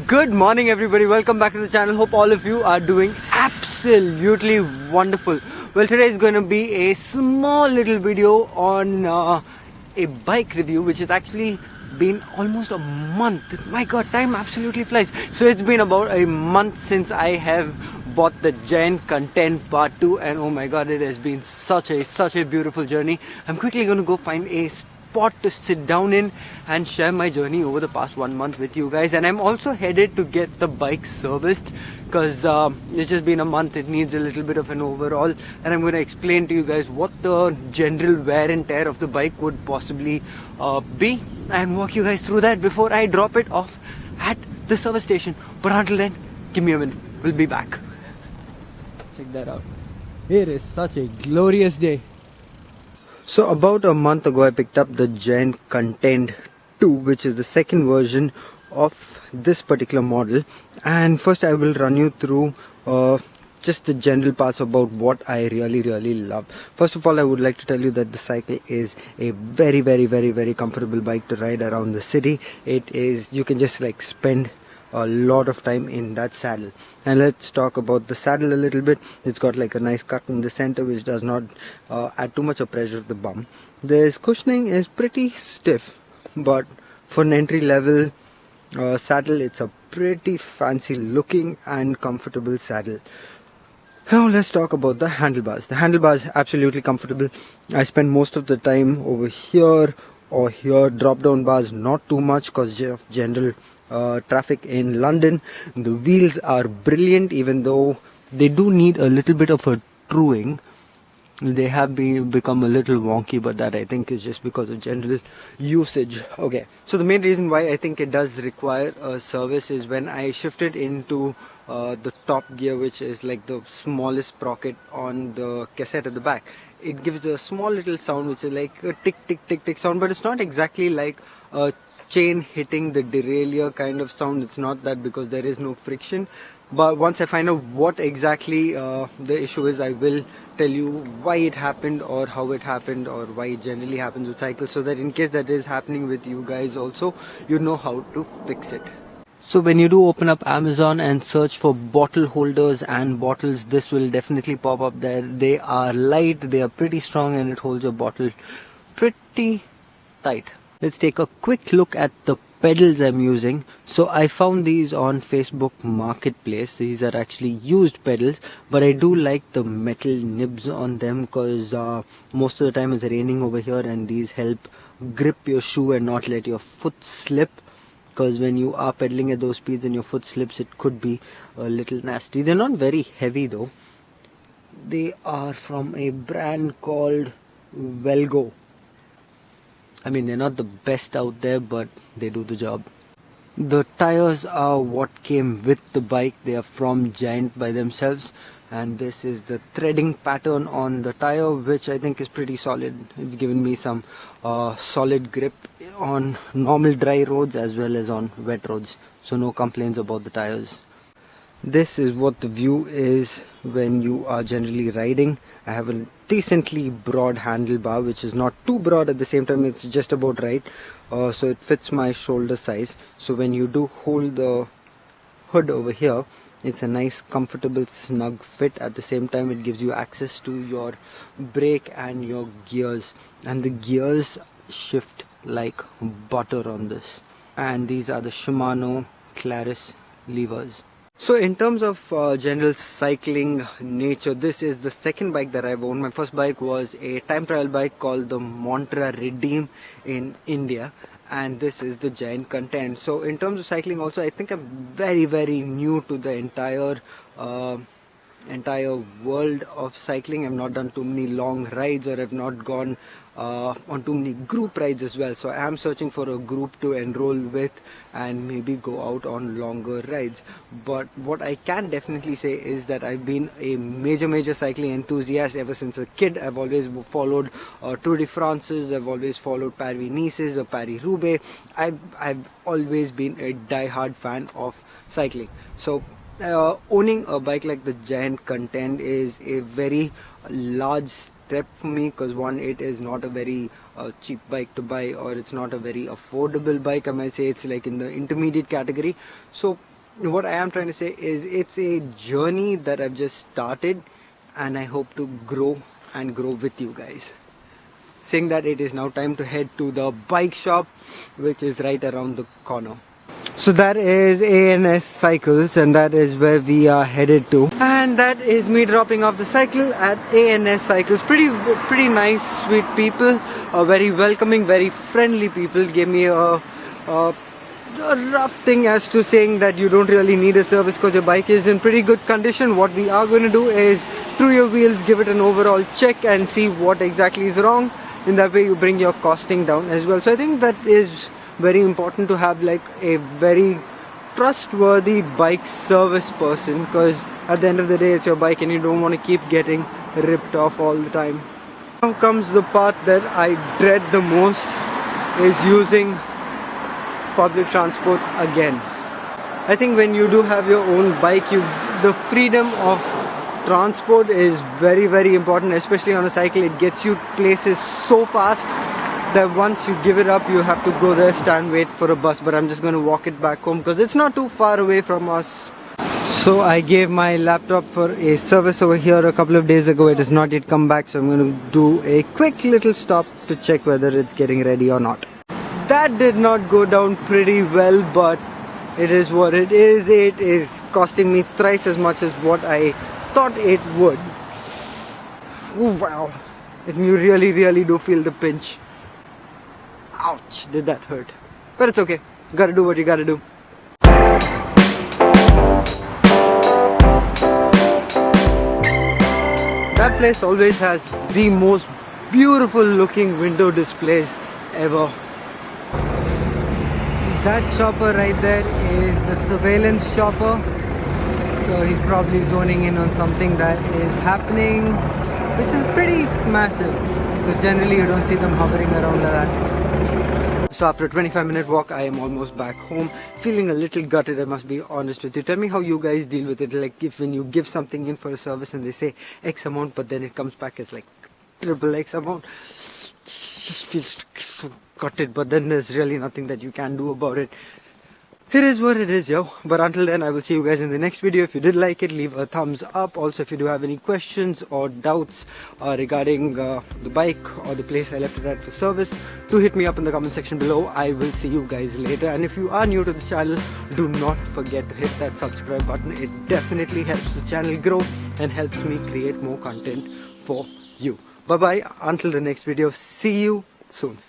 Good morning everybody, welcome back to the channel. Hope all of you are doing absolutely wonderful. Well, today is going to be a small little video on a bike review which has actually been almost a month. My god, time absolutely flies. So it's been about a month since I have bought the giant Contend part 2 and oh my god, it has been such a beautiful journey. I'm quickly going to go find a spot to sit down in and share my journey over the past 1 month with you guys. And I'm also headed to get the bike serviced because it's just been a month. It needs a little bit of an overhaul, and I'm going to explain to you guys what the general wear and tear of the bike would possibly be and walk you guys through that before I drop it off at the service station. But until then, give me a minute, we'll be back. Check that out. It is such a glorious day. So about a month ago I picked up the giant Contend 2, which is the second version of this particular model, and first I will run you through just the general parts about what I really love. First of all, I would like to tell you that the cycle is a very comfortable bike to ride around the city. It is, you can just like spend a lot of time in that saddle. And let's talk about the saddle a little bit. It's got like a nice cut in the center which does not add too much of pressure to the bum. This cushioning is pretty stiff, but for an entry level saddle, it's a pretty fancy looking and comfortable saddle. Now let's talk about the handlebars. The handlebars absolutely comfortable. I spend most of the time over here or here. Drop down bars not too much because of general traffic in London. The wheels are brilliant, even though they do need a little bit of a truing. They have become a little wonky, but that I think is just because of general usage. Okay, so the main reason why I think it does require a service is when I shifted into the top gear, which is like the smallest sprocket on the cassette at the back. It gives a small little sound which is like a tick sound, but it's not exactly like a chain hitting the derailleur kind of sound. It's not that because there is no friction. But once I find out what exactly the issue is, I will tell you why it happened or how it happened or why it generally happens with cycles, so that in case that is happening with you guys also, you know how to fix it. So when you do open up Amazon and search for bottle holders and bottles, this will definitely pop up there. They are light, they are pretty strong, and it holds your bottle pretty tight. Let's take a quick look at the pedals I'm using. So I found these on Facebook Marketplace. These are actually used pedals, but I do like the metal nibs on them because most of the time it's raining over here, and these help grip your shoe and not let your foot slip, because when you are pedaling at those speeds and your foot slips, it could be a little nasty. They're not very heavy though. They are from a brand called Velgo. I mean, they're not the best out there, but they do the job. The tires are what came with the bike. They are from Giant by themselves, and this is the threading pattern on the tire, which I think is pretty solid. It's given me some solid grip on normal dry roads as well as on wet roads, so no complaints about the tires. This is what the view is when you are generally riding. I have a decently broad handlebar, which is not too broad at the same time, it's just about right, so it fits my shoulder size. So when you do hold the hood over here, it's a nice comfortable snug fit. At the same time, it gives you access to your brake and your gears, and the gears shift like butter on this. And these are the Shimano Claris levers. So in terms of general cycling nature, this is the second bike that I've owned. My first bike was a time trial bike called the Montra Redeem in India, and this is the giant Contend. So in terms of cycling also, I think I'm very new to the entire world of cycling. I've not done too many long rides, or I've not gone on too many group rides as well. So I am searching for a group to enroll with and maybe go out on longer rides. But what I can definitely say is that I've been a major cycling enthusiast ever since a kid. I've always followed Tour de France's, I've always followed Paris-Nice's or Paris-Roubaix. I've always been a die-hard fan of cycling. So owning a bike like the giant Contend is a very large step for me, because one, it is not a very cheap bike to buy, or it's not a very affordable bike. I might say it's like in the intermediate category. So what I am trying to say is it's a journey that I've just started, and I hope to grow and grow with you guys. Saying that, it is now time to head to the bike shop, which is right around the corner. So that is ANS Cycles, and that is where we are headed to. And that is me dropping off the cycle at ANS Cycles. Pretty nice, sweet people, very welcoming, very friendly people. Gave me a rough thing as to saying that you don't really need a service because your bike is in pretty good condition. What we are going to do is through your wheels, give it an overall check and see what exactly is wrong. In that way you bring your costing down as well. So I think that is very important to have like a very trustworthy bike service person, because at the end of the day it's your bike and you don't want to keep getting ripped off all the time. Now comes the part that I dread the most, is using public transport again. I think when you do have your own bike, the freedom of transport is very, very important, especially on a cycle. It gets you places so fast that once you give it up, you have to go there, stand, wait for a bus. But I'm just going to walk it back home because it's not too far away from us. So I gave my laptop for a service over here a couple of days ago. It has not yet come back, so I'm going to do a quick little stop to check whether it's getting ready or not. That did not go down pretty well, but it is what it is. It is costing me thrice as much as what I thought it would. Ooh, wow. You really do feel the pinch. Ouch, did that hurt. But it's okay. Gotta do what you gotta do. That place always has the most beautiful looking window displays ever. That chopper right there is the surveillance chopper. So he's probably zoning in on something that is happening, which is pretty massive. So generally you don't see them hovering around like that. So after a 25-minute walk, I am almost back home, feeling a little gutted, I must be honest with you. Tell me how you guys deal with it. Like if when you give something in for a service and they say X amount, but then it comes back as like triple X amount, just feels so gutted, but then there's really nothing that you can do about it. It is what it is, yo. But until then, I will see you guys in the next video. If you did like it, leave a thumbs up. Also, if you do have any questions or doubts regarding the bike or the place I left it at for service, do hit me up in the comment section below. I will see you guys later. And if you are new to the channel, do not forget to hit that subscribe button. It definitely helps the channel grow and helps me create more content for you. Bye bye. Until the next video. See you soon.